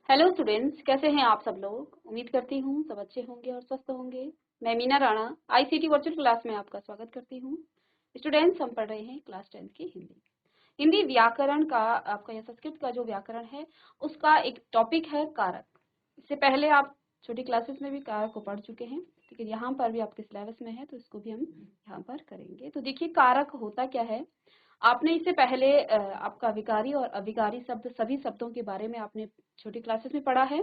Hello students, कैसे हैं आप सब लोग। उम्मीद करती हूँ सब अच्छे होंगे और स्वस्थ होंगे। मैं Meena Rana ICT virtual class में आपका स्वागत करती हूँ। स्टूडेंट्स, हम पढ़ रहे हैं क्लास 10 की हिंदी। हिंदी व्याकरण का आपका या संस्कृत का जो व्याकरण है उसका एक टॉपिक है कारक। इससे पहले आप छोटी क्लासेस में भी कारक को पढ़ चुके हैं, लेकिन यहाँ पर भी आपके सिलेबस में है तो इसको भी हम यहाँ पर करेंगे। तो देखिए, कारक होता क्या है। आपने इससे पहले आपका विकारी और अविकारी शब्द, सभी शब्दों के बारे में आपने छोटी क्लासेस में पढ़ा है।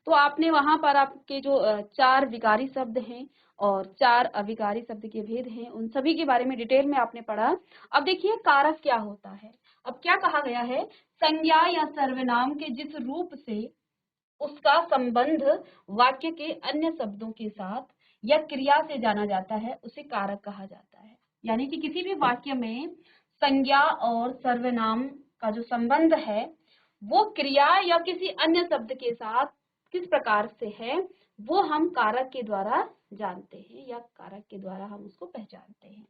तो आपने वहां पर आपके जो चार विकारी शब्द हैं और चार अविकारी शब्द के भेद हैं, उन सभी के बारे में डिटेल में आपने पढ़ा। अब देखिए, कारक क्या होता है। अब क्या कहा गया है, संज्ञा या सर्वनाम के जिस रूप से उसका संबंध वाक्य के अन्य शब्दों के साथ या क्रिया से जाना जाता है उसे कारक कहा जाता है। यानी कि किसी भी वाक्य में संज्ञा और सर्वनाम का जो संबंध है वो क्रिया या किसी अन्य शब्द के साथ किस प्रकार से है वो हम कारक के द्वारा जानते हैं या कारक के द्वारा हम उसको पहचानते हैं।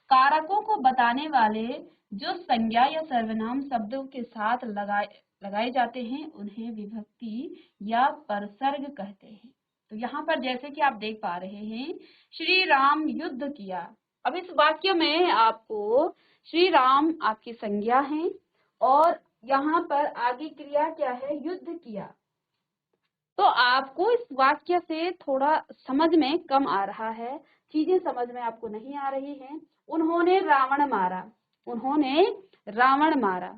कारकों को बताने वाले जो संज्ञा या सर्वनाम शब्दों के साथ लगाए जाते हैं उन्हें विभक्ति या परसर्ग कहते हैं। तो यहाँ पर जैसे कि आप देख पा रहे हैं, श्री राम युद्ध किया। अब इस वाक्य में आपको श्री राम आपकी संज्ञा है और यहाँ पर आगे क्रिया क्या है, युद्ध किया। तो आपको इस वाक्य से थोड़ा समझ में कम आ रहा है, चीजें समझ में आपको नहीं आ रही हैं। उन्होंने रावण मारा, उन्होंने रावण मारा।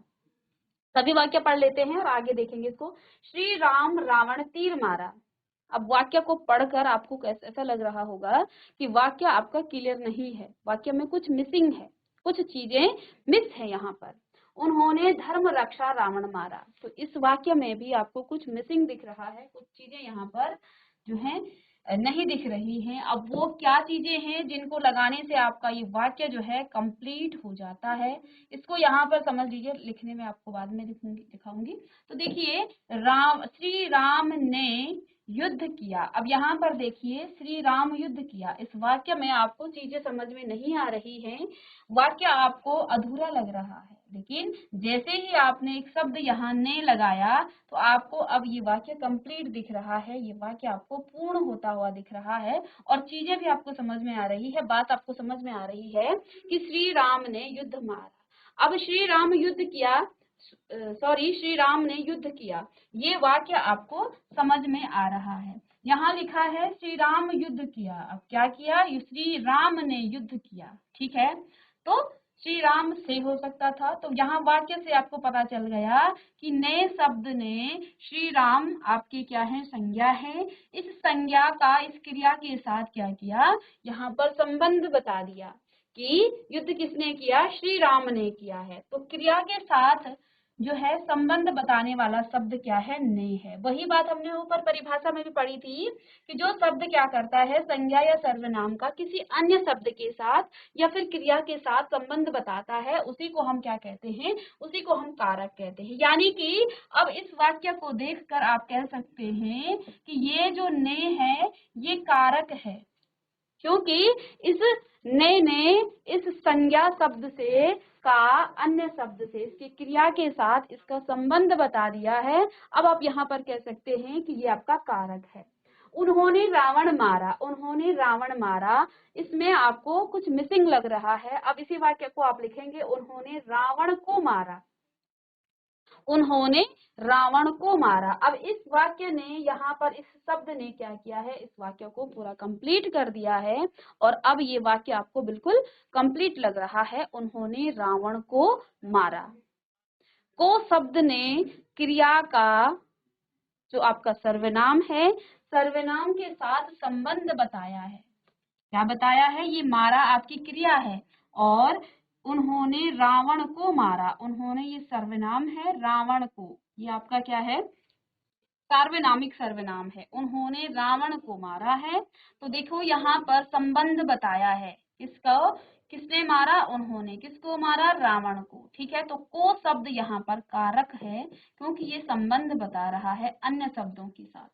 सभी वाक्य पढ़ लेते हैं और आगे देखेंगे इसको। श्री राम रावण तीर मारा। अब वाक्य को पढ़कर आपको ऐसा लग रहा होगा कि वाक्य आपका क्लियर नहीं है, वाक्य में कुछ मिसिंग है, कुछ चीजें मिस है यहाँ पर। उन्होंने धर्म रक्षा रावण मारा, तो इस वाक्य में भी आपको कुछ मिसिंग दिख रहा है, कुछ चीजें यहाँ पर जो है नहीं दिख रही हैं। अब वो क्या चीजें हैं जिनको लगाने से आपका ये वाक्य जो है कंप्लीट हो जाता है, इसको यहाँ पर समझ लीजिए। लिखने में आपको बाद में दिखाऊंगी। तो देखिए, श्री राम ने युद्ध किया। अब यहाँ पर देखिए, श्री राम युद्ध किया, इस वाक्य में आपको चीजें समझ में नहीं आ रही हैं, वाक्य आपको अधूरा लग रहा है। लेकिन जैसे ही आपने एक शब्द यहाँ ने लगाया तो आपको अब ये वाक्य कंप्लीट दिख रहा है, ये वाक्य आपको पूर्ण होता हुआ दिख रहा है और चीजें भी आपको समझ में आ रही है। बात आपको समझ में आ रही है कि श्री राम ने युद्ध मारा। अब श्री राम युद्ध किया, श्री राम ने युद्ध किया, ये वाक्य आपको समझ में आ रहा है। यहाँ लिखा है श्री राम युद्ध किया। अब क्या किया, श्री राम ने युद्ध किया, ठीक है। तो श्री राम से हो सकता था, तो यहाँ वाक्य से आपको पता चल गया कि नए शब्द ने श्री राम आपकी क्या है, संज्ञा है। इस संज्ञा का इस क्रिया के साथ क्या किया, यहाँ पर संबंध बता दिया कि युद्ध किसने किया, श्री राम ने किया है। तो क्रिया के साथ जो है संबंध बताने वाला शब्द क्या है, ने है। वही बात हमने ऊपर परिभाषा में भी पढ़ी थी कि जो शब्द क्या करता है, संज्ञा या सर्वनाम का किसी अन्य शब्द के साथ या फिर क्रिया के साथ संबंध बताता है, उसी को हम क्या कहते हैं, उसी को हम कारक कहते हैं। यानी कि अब इस वाक्य को देखकर आप कह सकते हैं कि ये जो ने है ये कारक है, क्योंकि इस ने इस संज्ञा शब्द से का अन्य शब्द से इसकी क्रिया के साथ इसका संबंध बता दिया है। अब आप यहाँ पर कह सकते हैं कि ये आपका कारक है। उन्होंने रावण मारा, उन्होंने रावण मारा, इसमें आपको कुछ मिसिंग लग रहा है। अब इसी वाक्य को आप लिखेंगे, उन्होंने रावण को मारा, उन्होंने रावण को मारा। अब इस वाक्य ने यहाँ पर इस शब्द ने क्या किया है, इस वाक्य को पूरा कंप्लीट कर दिया है और अब ये वाक्य आपको बिल्कुल कंप्लीट लग रहा है। उन्होंने रावण को मारा। को शब्द ने क्रिया का जो आपका सर्वनाम है, सर्वनाम के साथ संबंध बताया है। क्या बताया है, ये मारा आपकी क्रिया है और उन्होंने रावण को मारा, उन्होंने ये सर्वनाम है, रावण को ये आपका क्या है, सार्वनामिक सर्वनाम है। उन्होंने रावण को मारा है, तो देखो यहाँ पर संबंध बताया है, किसको, किसने मारा, उन्होंने किसको मारा, रावण को, ठीक है। तो को शब्द यहाँ पर कारक है क्योंकि ये संबंध बता रहा है अन्य शब्दों के साथ,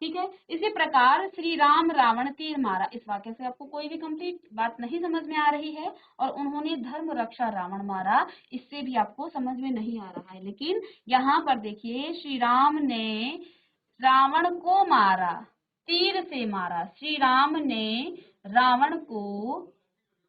ठीक है। इसी प्रकार श्री राम रावण तीर मारा, इस वाक्य से आपको कोई भी कंप्लीट बात नहीं समझ में आ रही है। और उन्होंने धर्म रक्षा रावण मारा, इससे भी आपको समझ में नहीं आ रहा है। लेकिन यहाँ पर देखिए, श्री राम ने रावण को मारा, तीर से मारा। श्री राम ने रावण को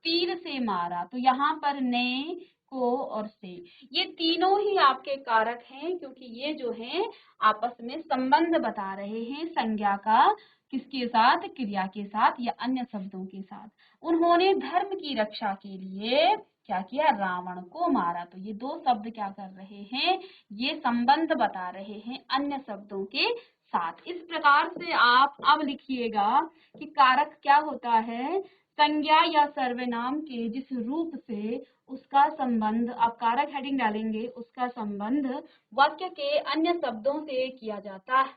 तीर से मारा। तो यहाँ पर ने, को और से, ये तीनों ही आपके कारक हैं, क्योंकि ये जो है आपस में संबंध बता रहे हैं संज्ञा का, किसके साथ, क्रिया के साथ या अन्य शब्दों के साथ। उन्होंने धर्म की रक्षा के लिए क्या किया, रावण को मारा। तो ये दो शब्द क्या कर रहे हैं, ये संबंध बता रहे हैं अन्य शब्दों के साथ। इस प्रकार से आप अब लिखिएगा कि कारक क्या होता है, संज्ञा या सर्वनाम के जिस रूप से उसका संबंध, आप कारक हेडिंग डालेंगे, उसका संबंध वाक्य के अन्य शब्दों से किया जाता है,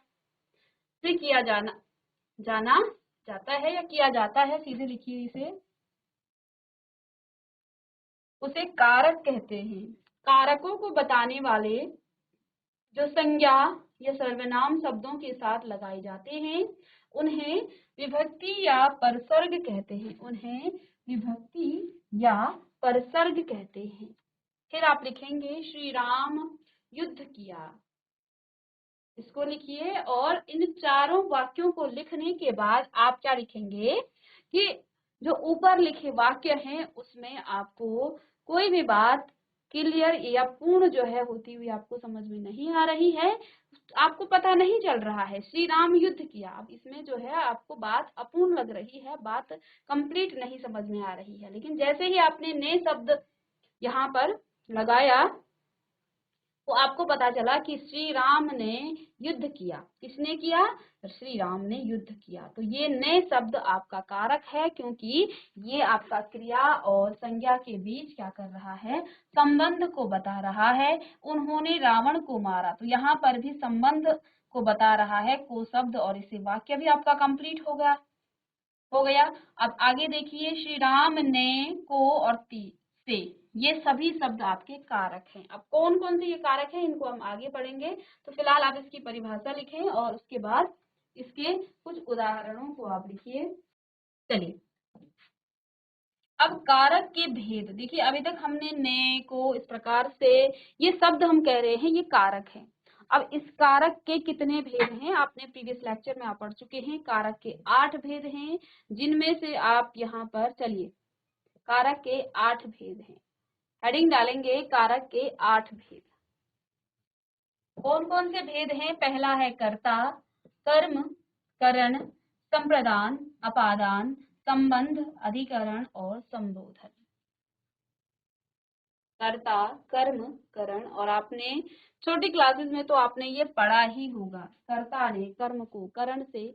जाना जाता है या किया जाता है, सीधे लिखिए इसे, उसे कारक कहते हैं। कारकों को बताने वाले जो संज्ञा या सर्वनाम शब्दों के साथ लगाए जाते हैं उन्हें विभक्ति या परसर्ग कहते हैं, उन्हें विभक्ति या परसर्ग कहते हैं। फिर आप लिखेंगे श्री राम युद्ध किया, इसको लिखिए। और इन चारों वाक्यों को लिखने के बाद आप क्या लिखेंगे कि जो ऊपर लिखे वाक्य हैं उसमें आपको कोई भी बात क्लियर या पूर्ण जो है होती हुई आपको समझ में नहीं आ रही है, आपको पता नहीं चल रहा है, श्री राम युद्ध किया, अब इसमें जो है आपको बात अपूर्ण लग रही है, बात कंप्लीट नहीं समझ में आ रही है। लेकिन जैसे ही आपने ने शब्द यहाँ पर लगाया तो आपको पता चला कि श्री राम ने युद्ध किया। किसने किया, श्री राम ने युद्ध किया। तो ये ने शब्द आपका कारक है, क्योंकि ये आपका क्रिया और संज्ञा के बीच क्या कर रहा है, संबंध को बता रहा है। उन्होंने रावण को मारा, तो यहाँ पर भी संबंध को बता रहा है को शब्द, और इसे वाक्य भी आपका कंप्लीट हो गया। अब आगे देखिए, श्री राम ने, को और ती, से, ये सभी शब्द आपके कारक हैं। अब कौन कौन से ये कारक हैं इनको हम आगे पढ़ेंगे। तो फिलहाल आप इसकी परिभाषा लिखें और उसके बाद इसके कुछ उदाहरणों को आप लिखिए। चलिए, अब कारक के भेद देखिए। अभी तक हमने ने, को, इस प्रकार से ये शब्द हम कह रहे हैं ये कारक है। अब इस कारक के कितने भेद हैं, आपने प्रीवियस लेक्चर में आप पढ़ चुके हैं। कारक के 8 भेद हैं, जिनमें से आप यहाँ पर चलिए, कारक के 8 भेद हैं, हेडिंग डालेंगे कारक के 8 भेद। कौन कौन से भेद हैं, पहला है कर्ता, कर्म, करण, संप्रदान, अपादान, संबंध, अधिकरण और संबोधन। कर्ता, कर्म, करण, और आपने छोटी क्लासेस में तो आपने ये पढ़ा ही होगा। कर्ता ने कर्म को करण से,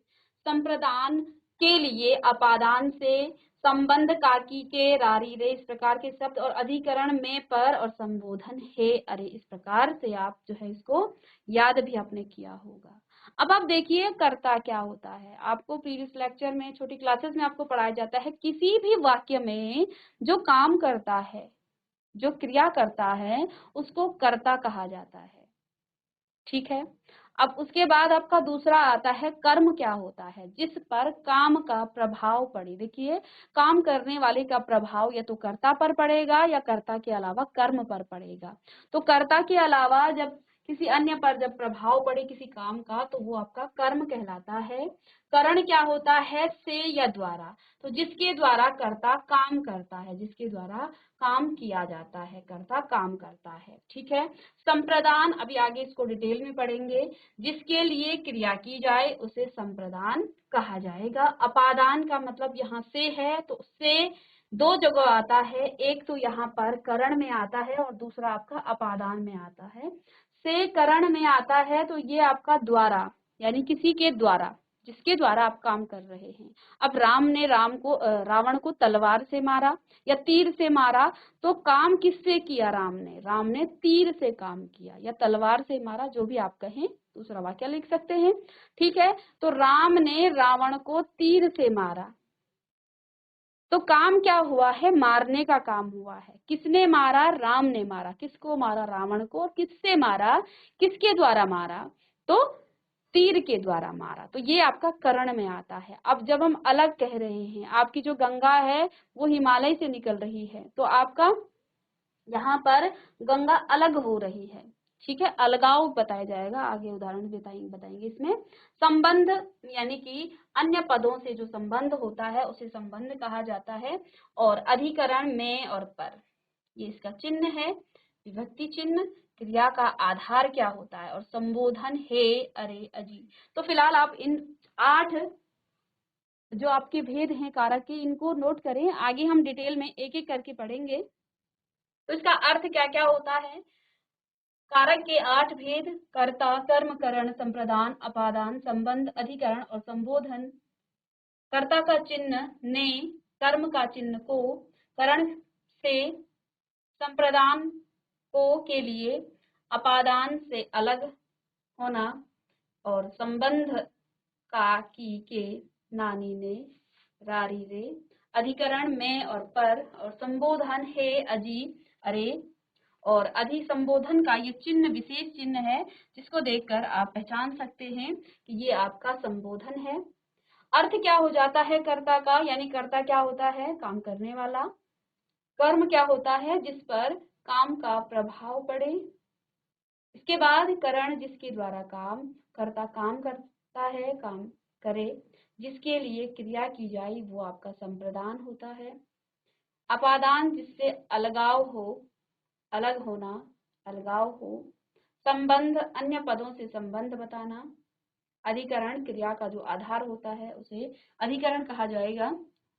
संप्रदान के लिए अपादान से, संबंध काकी के, रारी रे, इस प्रकार के शब्द, और अधिकरण में पर, और संबोधन हे, अरे, इस प्रकार से आप जो है इसको याद भी आपने किया होगा। अब आप देखिए कर्ता क्या होता है, आपको प्रीवियस लेक्चर में छोटी क्लासेस में आपको पढ़ाया जाता है, किसी भी वाक्य में जो काम करता है, जो क्रिया करता है, उसको कर्ता कहा जाता है। ठीक है। अब उसके बाद आपका दूसरा आता है कर्म। क्या होता है, जिस पर काम का प्रभाव पड़े। देखिए, काम करने वाले का प्रभाव या तो कर्ता पर पड़ेगा या कर्ता के अलावा कर्म पर पड़ेगा। तो कर्ता के अलावा जब किसी अन्य पर जब प्रभाव पड़े किसी काम का, तो वो आपका कर्म कहलाता है। करण क्या होता है, से या द्वारा, तो जिसके द्वारा कर्ता काम करता है, जिसके द्वारा काम किया जाता है, कर्ता काम करता है। ठीक है। संप्रदान, अभी आगे इसको डिटेल में पढ़ेंगे, जिसके लिए क्रिया की जाए उसे संप्रदान कहा जाएगा। अपादान का मतलब यहाँ से है, तो से दो जगह आता है, एक तो यहाँ पर करण में आता है और दूसरा आपका अपादान में आता है। से करण में आता है तो ये आपका द्वारा, यानी किसी के द्वारा, जिसके द्वारा आप काम कर रहे हैं। अब राम ने रावण को तलवार से मारा या तीर से मारा, तो काम किससे किया, राम ने तीर से काम किया या तलवार से मारा, जो भी आप कहें, दूसरा वाक्य लिख सकते हैं। ठीक है। तो राम ने रावण को तीर से मारा, तो काम क्या हुआ है, मारने का काम हुआ है। किसने मारा, राम ने मारा। किसको मारा, रावण को। किससे मारा, किसके द्वारा मारा, तो तीर के द्वारा मारा। तो ये आपका करण में आता है। अब जब हम अलग कह रहे हैं, आपकी जो गंगा है वो हिमालय से निकल रही है, तो आपका यहाँ पर गंगा अलग हो रही है, ठीक है, अलगाव बताया जाएगा, आगे उदाहरण बताएंगे इसमें। संबंध यानी कि अन्य पदों से जो संबंध होता है उसे संबंध कहा जाता है। और अधिकरण में और पर, ये इसका चिन्ह है, विभक्ति चिन्ह। क्रिया का आधार क्या होता है, और संबोधन हे, अरे, अजी। तो फिलहाल आप इन 8 जो आपके भेद हैं कारक के, इनको नोट करें, आगे हम डिटेल में एक एक करके पढ़ेंगे। तो इसका अर्थ क्या क्या होता है। कारक के 8 भेद: कर्ता, कर्म, करण, संप्रदान, अपादान, संबंध, अधिकरण और संबोधन। कर्ता का चिन्ह ने, कर्म का चिन्ह को, करण से, संप्रदान को के लिए, अपादान से अलग होना, और संबंध का, की, के, नानी ने, रारी रे, अधिकरण में और पर, और संबोधन हे, अजी, अरे। और अधिसंबोधन का ये चिन्ह विशेष चिन्ह है जिसको देखकर आप पहचान सकते हैं कि ये आपका संबोधन है। अर्थ क्या हो जाता है कर्ता का, यानी कर्ता क्या होता है, काम करने वाला। कर्म क्या होता है, जिस पर काम का प्रभाव पड़े। इसके बाद करण, जिसके द्वारा काम कर्ता काम करता है, काम करे, जिसके लिए क्रिया की जाए, वो आपका संप्रदान होता है। अपादान, जिससे अलगाव हो, अलग होना, अलगाव हो। संबंध, अन्य पदों से संबंध बताना। अधिकरण, क्रिया का जो आधार होता है उसे अधिकरण कहा जाएगा।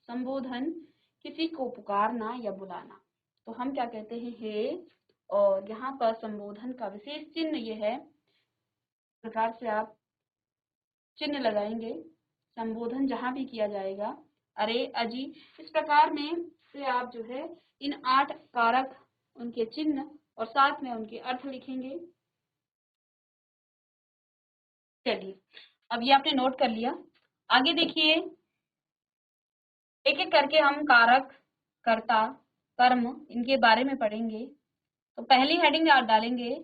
संबोधन, किसी को पुकारना या बुलाना। तो हम क्या कहते हैं, हे। और यहाँ पर संबोधन का विशेष चिन्ह ये है, इस प्रकार से आप चिन्ह लगाएंगे। संबोधन जहां भी किया जाएगा, अरे, अजी, इस प्रकार में से आप जो है इन 8 कारक, उनके चिन्ह और साथ में उनके अर्थ लिखेंगे। चलिए, अब ये आपने नोट कर लिया। आगे देखिए, एक एक करके हम कारक, कर्ता, कर्म, इनके बारे में पढ़ेंगे। तो पहली हेडिंग आप डालेंगे,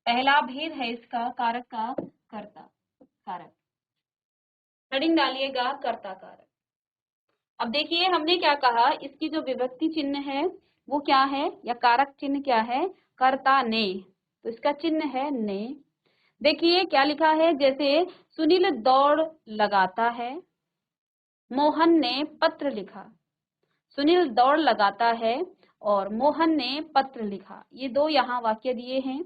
पहला भेद है इसका कारक का, कर्ता कारक। हेडिंग डालिएगा कर्ता कारक। अब देखिए हमने क्या कहा, इसकी जो विभक्ति चिन्ह है वो क्या है, या कारक चिन्ह क्या है, कर्ता ने। तो इसका चिन्ह है ने। देखिए क्या लिखा है, जैसे सुनील दौड़ लगाता है, मोहन ने पत्र लिखा। सुनील दौड़ लगाता है और मोहन ने पत्र लिखा, ये दो यहाँ वाक्य दिए हैं।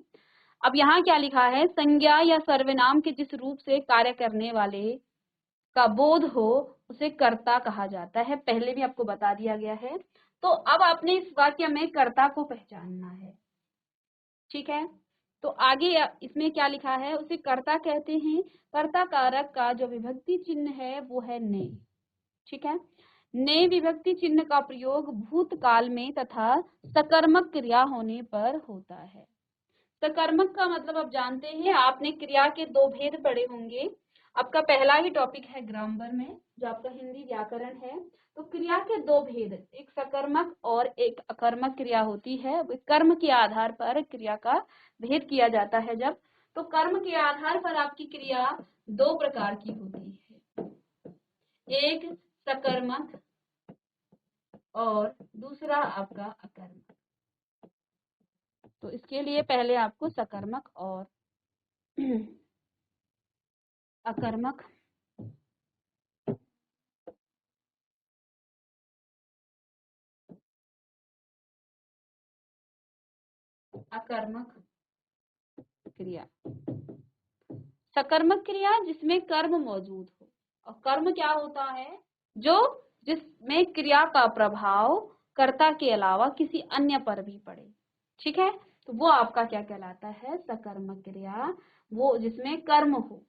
अब यहाँ क्या लिखा है, संज्ञा या सर्वनाम के जिस रूप से कार्य करने वाले का बोध हो उसे कर्ता कहा जाता है, पहले भी आपको बता दिया गया है। तो अब आपने इस वाक्य में कर्ता को पहचानना है, ठीक है। तो आगे इसमें क्या लिखा है, उसे कर्ता कहते हैं। कर्ता कारक का जो विभक्ति चिन्ह है वो है ने, ठीक है। ने विभक्ति चिन्ह का प्रयोग भूतकाल में तथा सकर्मक क्रिया होने पर होता है। सकर्मक का मतलब आप जानते हैं, आपने क्रिया के 2 भेद पढ़े होंगे। आपका पहला ही टॉपिक है ग्रामर में, जो आपका हिंदी व्याकरण है। तो क्रिया के 2 भेद, एक सकर्मक और एक अकर्मक क्रिया होती है। कर्म के आधार पर क्रिया का भेद किया जाता है जब, तो कर्म के आधार पर आपकी क्रिया 2 प्रकार की होती है, एक सकर्मक और दूसरा आपका अकर्मक। तो इसके लिए पहले आपको सकर्मक और अकर्मक अकर्मक क्रिया। सकर्मक क्रिया जिसमें कर्म मौजूद हो, और कर्म क्या होता है, जो जिसमें क्रिया का प्रभाव कर्ता के अलावा किसी अन्य पर भी पड़े, ठीक है। तो वो आपका क्या कहलाता है, सकर्मक क्रिया। वो जिसमें कर्म हो,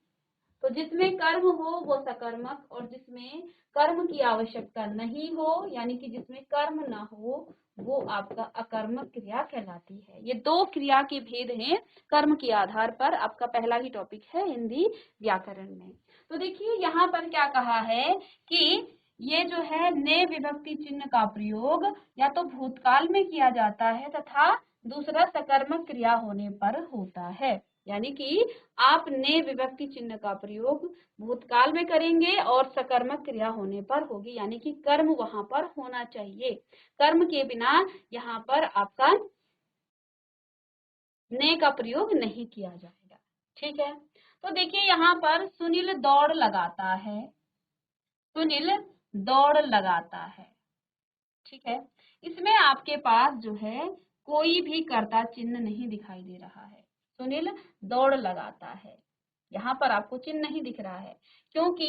तो जिसमें कर्म हो वो सकर्मक, और जिसमें कर्म की आवश्यकता नहीं हो, यानी कि जिसमें कर्म ना हो, वो आपका अकर्मक क्रिया कहलाती है। ये 2 क्रिया के भेद हैं कर्म के आधार पर। आपका पहला ही टॉपिक है हिंदी व्याकरण में। तो देखिए यहाँ पर क्या कहा है कि ये जो है ने विभक्ति चिन्ह का प्रयोग या तो भूतकाल में किया जाता है तथा दूसरा सकर्मक क्रिया होने पर होता है, यानी कि आप ने विभक्ति चिन्ह का प्रयोग भूतकाल में करेंगे और सकर्मक क्रिया होने पर होगी, यानी कि कर्म वहां पर होना चाहिए। कर्म के बिना यहाँ पर आपका ने का प्रयोग नहीं किया जाएगा। ठीक है, तो देखिए यहाँ पर सुनील दौड़ लगाता है, सुनील दौड़ लगाता है। ठीक है, इसमें आपके पास जो है कोई भी कर्ता चिन्ह नहीं दिखाई दे रहा है। सुनील दौड़ लगाता है, यहाँ पर आपको चिन्ह नहीं दिख रहा है क्योंकि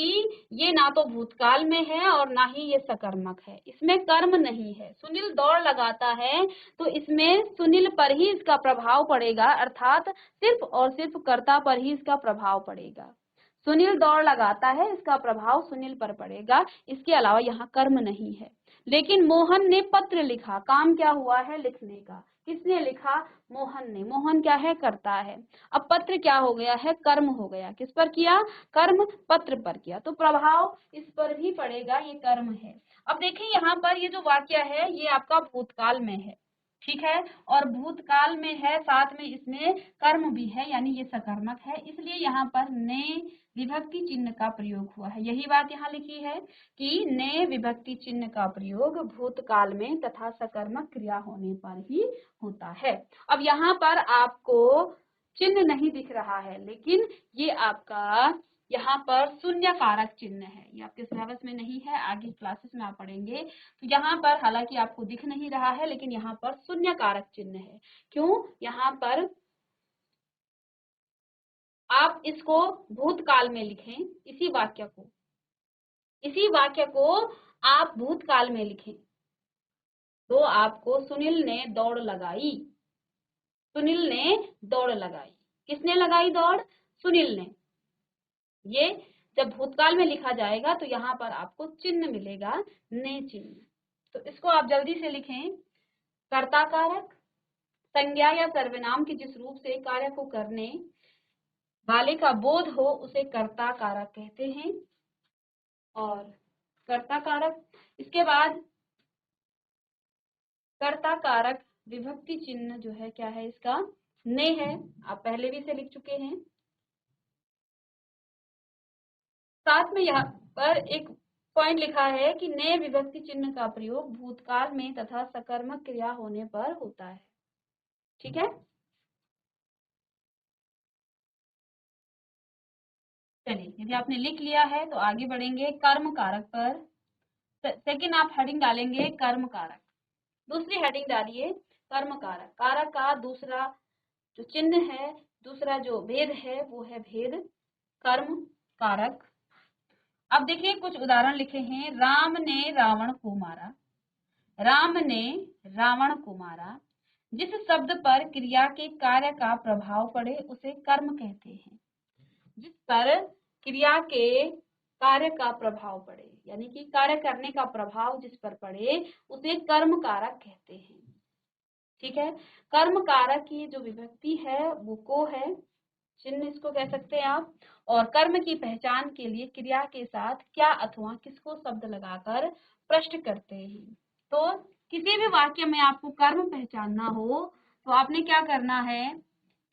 ये ना तो भूतकाल में है और ना ही ये सकर्मक है, इसमें कर्म नहीं है। सुनील दौड़ लगाता है तो इसमें सुनील पर ही इसका प्रभाव पड़ेगा, अर्थात सिर्फ और सिर्फ कर्ता पर ही इसका प्रभाव पड़ेगा। सुनील दौड़ लगाता है, इसका प्रभाव सुनील पर पड़ेगा, इसके अलावा यहाँ कर्म नहीं है। लेकिन मोहन ने पत्र लिखा, काम क्या हुआ है? लिखने का। किसने लिखा? मोहन ने। मोहन क्या है? कर्ता है। अब पत्र क्या हो गया है? कर्म हो गया। किस पर किया? कर्म पत्र पर किया, तो प्रभाव इस पर भी पड़ेगा, ये कर्म है। अब देखिए यहाँ पर ये जो वाक्य है ये आपका भूतकाल में है, ठीक है, और भूतकाल में है, साथ में इसमें कर्म भी है, यानी ये सकर्मक है, इसलिए यहाँ पर ने विभक्ति चिन्ह का प्रयोग हुआ है। यही बात यहाँ लिखी है कि ने विभक्ति चिन्ह का प्रयोग भूतकाल में तथा सकर्मक क्रिया होने पर ही होता है। अब यहाँ पर आपको चिन्ह नहीं दिख रहा है, लेकिन ये आपका यहाँ पर शून्य कारक चिन्ह है, ये आपके सिलेबस में नहीं है, आगे क्लासेस में आप पढ़ेंगे। तो यहाँ पर हालांकि आपको दिख नहीं रहा है, लेकिन यहाँ पर शून्य कारक चिन्ह है। क्यों? यहाँ पर आप इसको भूतकाल में लिखें, इसी वाक्य को आप भूतकाल में लिखें तो आपको सुनील ने दौड़ लगाई, सुनील ने दौड़ लगाई। किसने लगाई दौड़? सुनील ने। ये जब भूतकाल में लिखा जाएगा तो यहाँ पर आपको चिन्ह मिलेगा, ने चिन्ह। तो इसको आप जल्दी से लिखें। कर्ता कारक संज्ञा या सर्वनाम के जिस रूप से कार्य को करने वाले का बोध हो उसे कर्ता कारक कहते हैं। और कर्ता कारक, इसके बाद कर्ता कारक विभक्ति चिन्ह जो है क्या है? इसका ने है, आप पहले भी इसे लिख चुके हैं। साथ में यहाँ पर एक पॉइंट लिखा है कि ने विभक्ति चिन्ह का प्रयोग भूतकाल में तथा सकर्मक क्रिया होने पर होता है। ठीक है, चलिए, यदि आपने लिख लिया है तो आगे बढ़ेंगे कर्म कारक पर। सेकंड आप हेडिंग डालेंगे कर्म कारक, दूसरी हेडिंग डालिए कर्म कारक। कारक का दूसरा जो चिन्ह है, दूसरा जो भेद है वो है भेद कर्म कारक। अब देखिए कुछ उदाहरण लिखे हैं। राम ने रावण को मारा, राम ने रावण को मारा। जिस शब्द पर क्रिया के कार्य का प्रभाव पड़े उसे कर्म कहते हैं। जिस पर क्रिया के कार्य का प्रभाव पड़े, यानी कि कार्य करने का प्रभाव जिस पर पड़े उसे कर्म कारक कहते हैं। ठीक है, कर्म कारक की जो विभक्ति है वो को है, चिन्ह इसको कह सकते हैं आप। और कर्म की पहचान के लिए क्रिया के साथ क्या अथवा किसको शब्द लगाकर प्रश्न करते हैं। तो किसी भी वाक्य में आपको कर्म पहचानना हो तो आपने क्या करना है?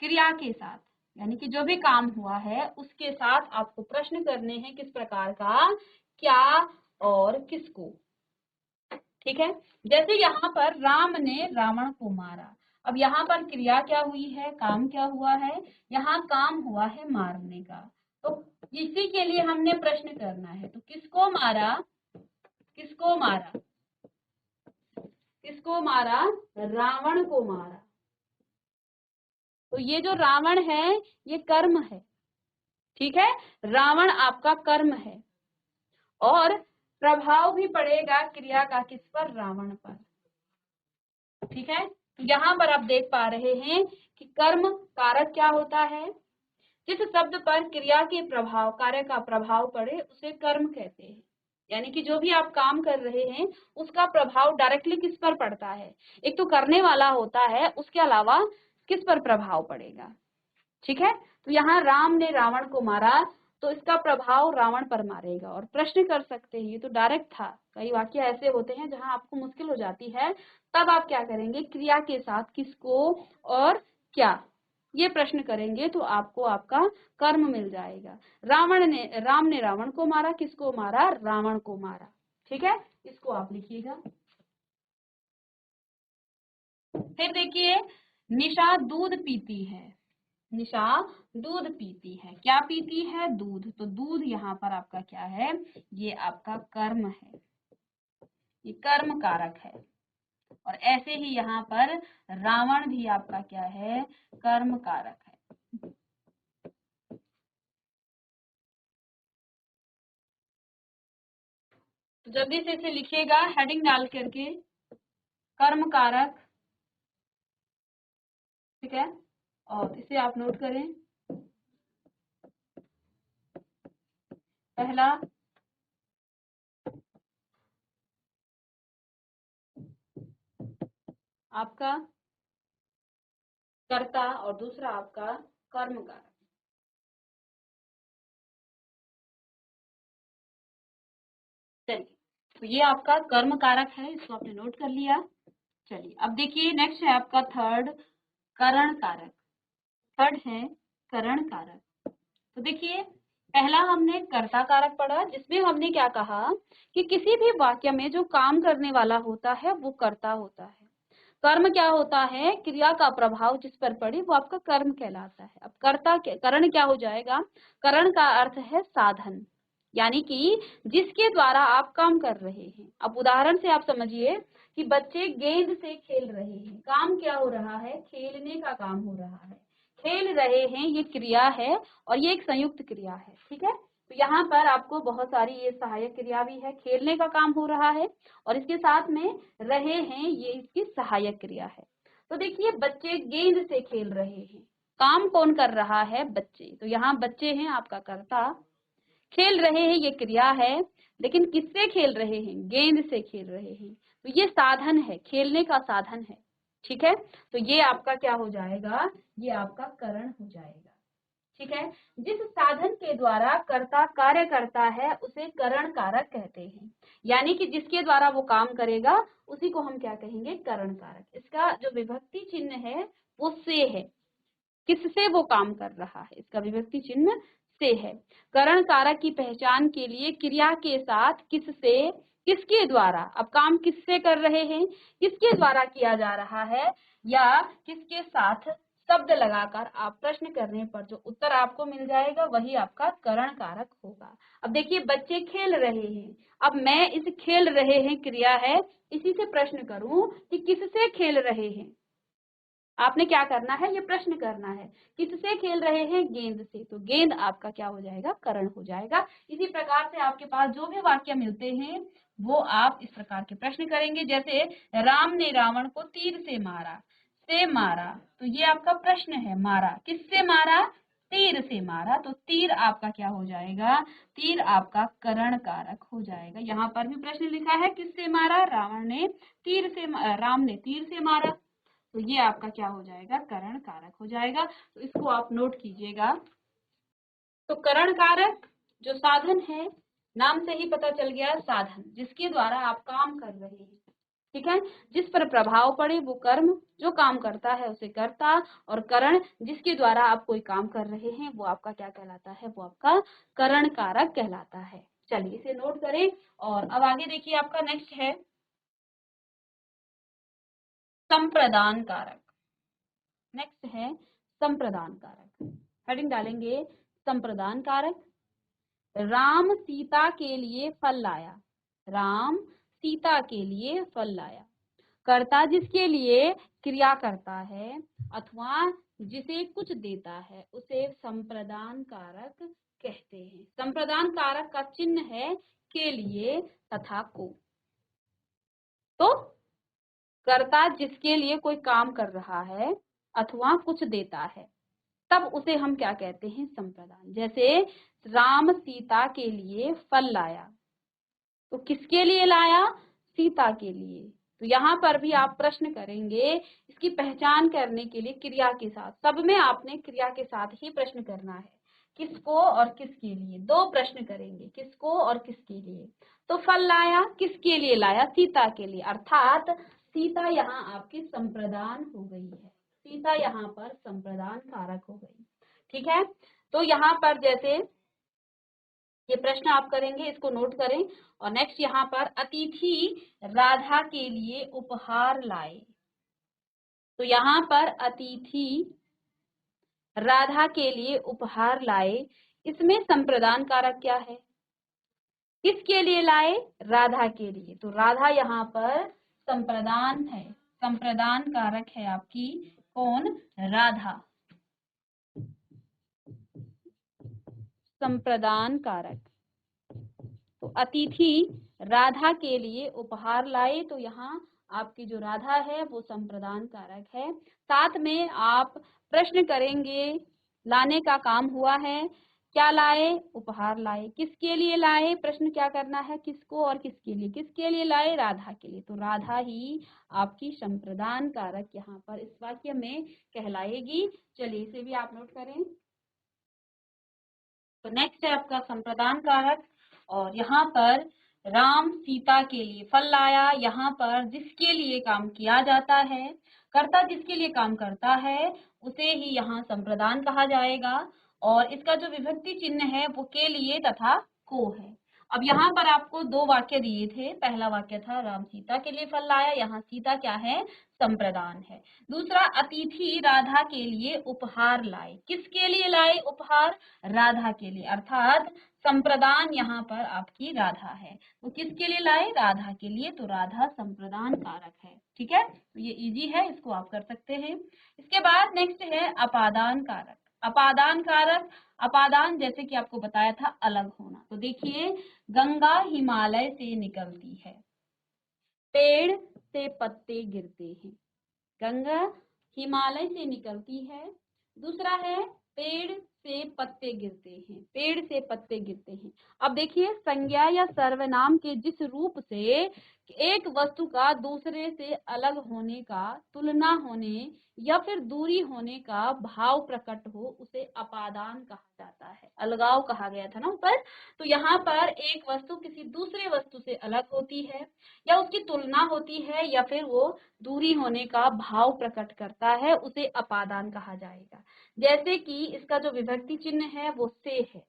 क्रिया के साथ, यानी कि जो भी काम हुआ है उसके साथ आपको प्रश्न करने हैं, किस प्रकार का, क्या और किसको। ठीक है, जैसे यहाँ पर राम ने रावण को मारा। अब यहाँ पर क्रिया क्या हुई है? काम क्या हुआ है? यहाँ काम हुआ है मारने का, तो इसी के लिए हमने प्रश्न करना है। तो किसको मारा? किसको मारा? किसको मारा? रावण को मारा। तो ये जो रावण है ये कर्म है। ठीक है, रावण आपका कर्म है और प्रभाव भी पड़ेगा क्रिया का किस पर? रावण पर। ठीक है, तो यहाँ पर आप देख पा रहे हैं कि कर्म कारक क्या होता है? जिस शब्द पर क्रिया के प्रभाव, कार्य का प्रभाव पड़े उसे कर्म कहते हैं। यानी कि जो भी आप काम कर रहे हैं उसका प्रभाव डायरेक्टली किस पर पड़ता है? एक तो करने वाला होता है, उसके अलावा किस पर प्रभाव पड़ेगा। ठीक है, तो यहाँ राम ने रावण को मारा तो इसका प्रभाव रावण पर मारेगा। और प्रश्न कर सकते हैं, ये तो डायरेक्ट था। कई वाक्य ऐसे होते हैं जहां आपको मुश्किल हो जाती है, तब आप क्या करेंगे? क्रिया के साथ किसको और क्या, ये प्रश्न करेंगे तो आपको आपका कर्म मिल जाएगा। राम ने रावण को मारा। किसको मारा? रावण को मारा। ठीक है, इसको आप लिखिएगा। फिर देखिए निशा दूध पीती है। निशा दूध पीती है। क्या पीती है? दूध। तो दूध यहाँ पर आपका क्या है? ये आपका कर्म है, ये कर्म कारक है। और ऐसे ही यहाँ पर रावण भी आपका क्या है? कर्म कारक है। तो जल्दी से इसे लिखिएगा हेडिंग डाल करके, कर्म कारक, ठीक है। और इसे आप नोट करें। पहला आपका कर्ता और दूसरा आपका कर्म कारक। चलिए, तो ये आपका कर्म कारक है, इसको आपने नोट कर लिया। चलिए अब देखिए नेक्स्ट है आपका थर्ड, करण कारक। थर्ड है करण कारक। तो देखिए पहला हमने कर्ता कारक पढ़ा, जिसमें हमने क्या कहा कि किसी भी वाक्य में जो काम करने वाला होता है वो कर्ता होता है। कर्म क्या होता है? क्रिया का प्रभाव जिस पर पड़े वो आपका कर्म कहलाता है। अब कर्ता करण क्या हो जाएगा? करण का अर्थ है साधन, यानी कि जिसके द्वारा आप काम कर रहे हैं। अब उदाहरण से आप समझिए कि बच्चे गेंद से खेल रहे हैं। काम क्या हो रहा है? खेलने का काम हो रहा है। खेल रहे हैं ये क्रिया है और ये एक संयुक्त क्रिया है, ठीक है। तो यहाँ पर आपको बहुत सारी ये सहायक क्रिया भी है। खेलने का काम हो रहा है और इसके साथ में रहे हैं, ये इसकी सहायक क्रिया है। तो देखिए बच्चे गेंद से खेल रहे हैं। काम कौन कर रहा है? बच्चे। तो यहाँ बच्चे हैं आपका कर्ता, खेल रहे हैं ये क्रिया है, लेकिन किससे खेल रहे हैं? गेंद से खेल रहे हैं। तो ये साधन है, खेलने का साधन है, ठीक है। तो ये आपका क्या हो जाएगा? ये आपका करण हो जाएगा, ठीक है। जिस साधन के द्वारा कर्ता कार्य करता है उसे करण कारक कहते हैं, यानी कि जिसके द्वारा वो काम करेगा उसी को हम क्या कहेंगे? करण कारक। इसका जो विभक्ति चिन्ह है वो से है, किससे वो काम कर रहा है, इसका विभक्ति चिन्ह से है। करण कारक की पहचान के लिए क्रिया के साथ किससे, किसके द्वारा, अब काम किससे कर रहे हैं, किसके द्वारा किया जा रहा है, या किसके साथ शब्द लगाकर आप प्रश्न करने पर जो उत्तर आपको मिल जाएगा वही आपका करण कारक होगा। अब देखिए बच्चे खेल रहे हैं, अब मैं इस खेल रहे हैं क्रिया है, इसी से प्रश्न करूं कि किससे खेल रहे हैं। आपने क्या करना है? ये प्रश्न करना है। किससे खेल रहे हैं? गेंद से। तो गेंद आपका क्या हो जाएगा? करण हो जाएगा। इसी प्रकार से आपके पास जो भी वाक्य मिलते हैं वो आप इस प्रकार के प्रश्न करेंगे, जैसे राम ने रावण को तीर से मारा। से मारा, तो ये आपका प्रश्न है। मारा, किससे मारा? तीर से मारा। तो तीर आपका क्या हो जाएगा? तीर आपका करण कारक हो जाएगा। यहाँ पर भी प्रश्न लिखा है किससे मारा? रावण ने तीर से, राम ने तीर से मारा। तो ये आपका क्या हो जाएगा? करण कारक हो जाएगा। तो इसको आप नोट कीजिएगा। तो करण कारक जो साधन है, नाम से ही पता चल गया, साधन जिसके द्वारा आप काम कर रहे हैं, ठीक है। जिस पर प्रभाव पड़े वो कर्म, जो काम करता है उसे कर्ता, और करण जिसके द्वारा आप कोई काम कर रहे हैं वो आपका क्या कहलाता है? वो आपका करण कारक कहलाता है। चलिए इसे नोट करें और अब आगे देखिए आपका नेक्स्ट है संप्रदान कारक। नेक्स्ट है संप्रदान कारक। हेडिंग डालेंगे संप्रदान कारक। राम सीता के लिए फल लाया। राम सीता के लिए फल लाया। कर्ता जिसके लिए क्रिया करता है अथवा जिसे कुछ देता है उसे संप्रदान कारक कहते हैं। संप्रदान कारक का चिन्ह है के लिए तथा को। तो कर्ता जिसके लिए कोई काम कर रहा है अथवा कुछ देता है तब उसे हम क्या कहते हैं? संप्रदान। जैसे राम सीता के लिए फल लाया, तो किसके लिए लाया? सीता के लिए। तो यहाँ पर भी आप प्रश्न करेंगे इसकी पहचान करने के लिए क्रिया के साथ। सब में आपने क्रिया के साथ ही प्रश्न करना है। किसको और किसके लिए? दो प्रश्न करेंगे, किसको और किसके लिए। तो फल लाया किसके लिए लाया? सीता के लिए, अर्थात सीता यहाँ आपकी संप्रदान हो गई है। सीता यहाँ पर संप्रदान कारक हो गई, ठीक है। तो यहाँ पर जैसे ये प्रश्न आप करेंगे, इसको नोट करें। और नेक्स्ट यहाँ पर अतिथि राधा के लिए उपहार लाए। तो यहाँ पर अतिथि राधा के लिए उपहार लाए, इसमें संप्रदान कारक क्या है? किसके लिए लाए? राधा के लिए। तो राधा यहाँ पर संप्रदान है, संप्रदान कारक है आपकी कौन? राधा, संप्रदान कारक। तो अतिथि राधा के लिए उपहार लाए, तो यहाँ आपकी जो राधा है वो संप्रदान कारक है। साथ में आप प्रश्न करेंगे, लाने का काम हुआ है, क्या लाए? उपहार लाए। किसके लिए लाए? प्रश्न क्या करना है, किसको और किसके लिए? किसके लिए लाए? राधा के लिए। तो राधा ही आपकी संप्रदान कारक यहाँ पर इस वाक्य में कहलाएगी। चलिए इसे भी आप नोट करें। तो नेक्स्ट है आपका संप्रदान कारक, और यहाँ पर राम सीता के लिए फल लाया। यहाँ पर जिसके लिए काम किया जाता है, कर्ता जिसके लिए काम करता है उसे ही यहाँ संप्रदान कहा जाएगा। और इसका जो विभक्ति चिन्ह है वो के लिए तथा को है। अब यहाँ पर आपको दो वाक्य दिए थे। पहला वाक्य था राम सीता के लिए फल लाया, यहाँ सीता क्या है? संप्रदान है। दूसरा, अतिथि राधा के लिए उपहार लाए। किसके लिए लाए उपहार? राधा के लिए, अर्थात संप्रदान यहाँ पर आपकी राधा है। तो किसके लिए लाए? राधा के लिए। तो राधा संप्रदान कारक है। ठीक है, तो ये इजी है, इसको आप कर सकते हैं। इसके बाद नेक्स्ट है अपादान कारक। अपादान कारक, अपादान जैसे कि आपको बताया था अलग होना। तो देखिए, गंगा हिमालय से निकलती है, पेड़ से पत्ते गिरते हैं। गंगा हिमालय से निकलती है। दूसरा है पेड़ से पत्ते गिरते हैं, पेड़ से पत्ते गिरते हैं। अब देखिए, संज्ञा या सर्वनाम के जिस रूप से एक वस्तु का दूसरे से अलग होने का, तुलना होने या फिर दूरी होने का भाव प्रकट हो, उसे अपादान कहा जाता है। अलगाव कहा गया था ना ऊपर। तो यहाँ पर एक वस्तु किसी दूसरे वस्तु से अलग होती है, या उसकी तुलना होती है, या फिर वो दूरी होने का भाव प्रकट करता है, उसे अपादान कहा जाएगा। जैसे कि इसका जो विभक्ति चिन्ह है वो से है।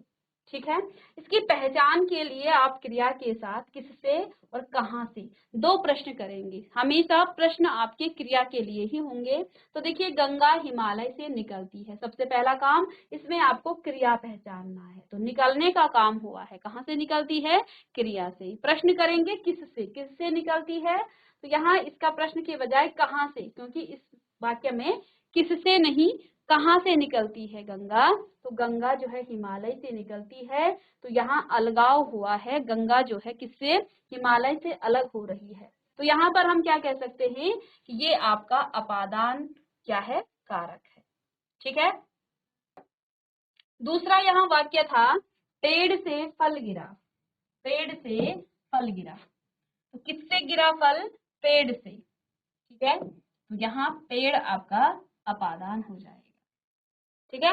ठीक है, इसकी पहचान के लिए आप क्रिया के साथ किससे और कहां से दो प्रश्न करेंगे। हमेशा प्रश्न आपके क्रिया के लिए ही होंगे। तो देखिए, गंगा हिमालय से निकलती है, सबसे पहला काम इसमें आपको क्रिया पहचानना है। तो निकलने का काम हुआ है, कहां से निकलती है? क्रिया से। प्रश्न करेंगे किससे, किससे निकलती है? तो यहाँ इसका प्रश्न के बजाय कहां से, क्योंकि इस वाक्य में किससे नहीं कहां से निकलती है गंगा। तो गंगा जो है हिमालय से निकलती है। तो यहाँ अलगाव हुआ है, गंगा जो है किससे? हिमालय से अलग हो रही है। तो यहाँ पर हम क्या कह सकते हैं कि ये आपका अपादान क्या है? कारक है। ठीक है, दूसरा यहाँ वाक्य था पेड़ से फल गिरा, पेड़ से फल गिरा। तो किससे गिरा फल? पेड़ से। ठीक है, तो यहाँ पेड़ आपका अपादान हो जाएगा। ठीक है,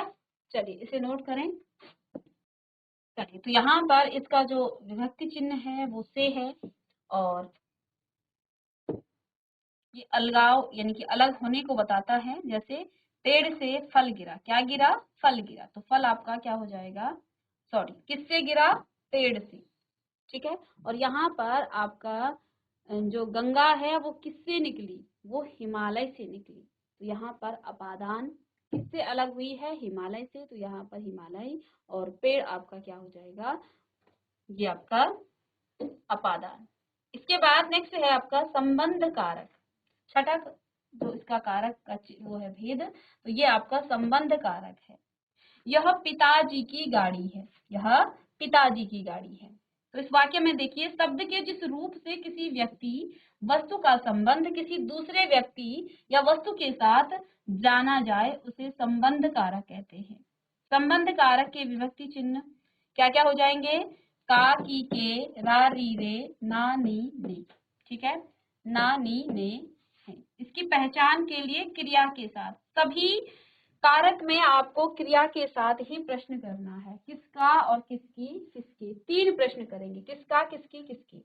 चलिए इसे नोट करें। चलिए, तो यहाँ पर इसका जो विभक्ति चिन्ह है वो से है, और ये अलगाव यानी कि अलग होने को बताता है। जैसे पेड़ से फल गिरा, क्या गिरा? फल गिरा। तो फल आपका क्या हो जाएगा? सॉरी, किससे गिरा? पेड़ से। ठीक है, और यहाँ पर आपका जो गंगा है वो किससे निकली? वो हिमालय से निकली। तो यहाँ पर अपादान किससे अलग हुई है? हिमालय से। तो यहाँ पर हिमालय और पेड़ आपका क्या हो जाएगा? ये आपका अपादान। इसके बाद नेक्स्ट है आपका संबंध कारक। छठा जो इसका कारक का वो है भेद, तो ये आपका संबंध कारक है। यह पिताजी की गाड़ी है, यह पिताजी की गाड़ी है। तो इस वाक्य में देखिए, शब्द के जिस रूप से किसी व्यक्ति वस्तु का संबंध किसी दूसरे व्यक्ति या वस्तु के साथ जाना जाए उसे संबंध कारक कहते हैं। संबंध कारक के विभक्ति चिन्ह क्या क्या हो जाएंगे? का, की, के, रा, री, रे, ना, नी, ने। ठीक है, ना, नी, ने है। इसकी पहचान के लिए क्रिया के साथ, सभी कारक में आपको क्रिया के साथ ही प्रश्न करना है। किसका और किसकी? किसके, तीन प्रश्न करेंगे। किसका, किसकी, किसकी।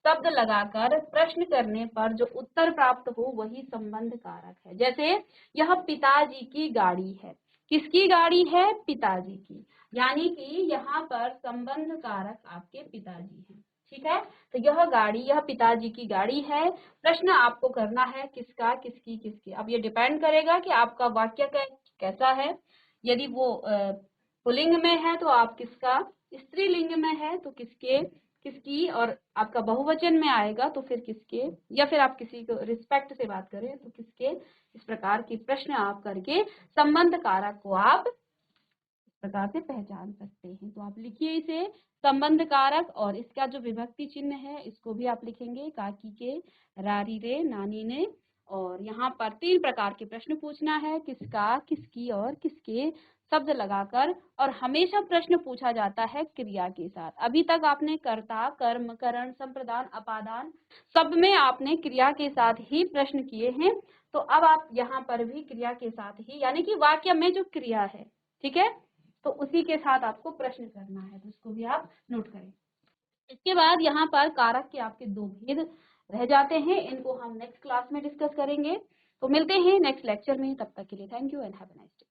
शब्द लगाकर प्रश्न करने पर जो उत्तर प्राप्त हो वही संबंध कारक है। जैसे यह पिताजी की गाड़ी है, किसकी गाड़ी है? पिताजी की। यानी कि यहाँ पर संबंध कारक आपके पिताजी हैं। ठीक है। तो यह गाड़ी, यह पिताजी की गाड़ी है। प्रश्न आपको करना है किसका, किसकी, किसके। अब ये डिपेंड करेगा कि आपका वाक्य कैसा है। यदि वो पुल्लिंग में है तो आप किसका, स्त्रीलिंग में है तो किसके, किसकी, और आपका बहुवचन में आएगा तो फिर किसके, या फिर आप किसी को रिस्पेक्ट से बात करें तो किसके। इस प्रकार के प्रश्न आप करके संबंध कारक को आप इस प्रकार से पहचान सकते हैं। तो आप लिखिए इसे, संबंध कारक, और इसका जो विभक्ति चिन्ह है इसको भी आप लिखेंगे, काकी के, रारी रे, नानी ने। और यहाँ पर 3 प्रकार के प्रश्न पूछना है, किसका, किसकी और किसके शब्द लगाकर। और हमेशा प्रश्न पूछा जाता है क्रिया के साथ। अभी तक आपने कर्ता, कर्म, करण, संप्रदान, अपादान सब में आपने क्रिया के साथ ही प्रश्न किए हैं। तो अब आप यहाँ पर भी क्रिया के साथ ही, यानी कि वाक्य में जो क्रिया है, ठीक है, तो उसी के साथ आपको प्रश्न करना है, तो उसको भी आप नोट करें। इसके बाद यहाँ पर कारक के आपके 2 भेद रह जाते हैं, इनको हम नेक्स्ट क्लास में डिस्कस करेंगे। तो मिलते हैं नेक्स्ट लेक्चर में, तब तक के लिए thank you and have a nice day.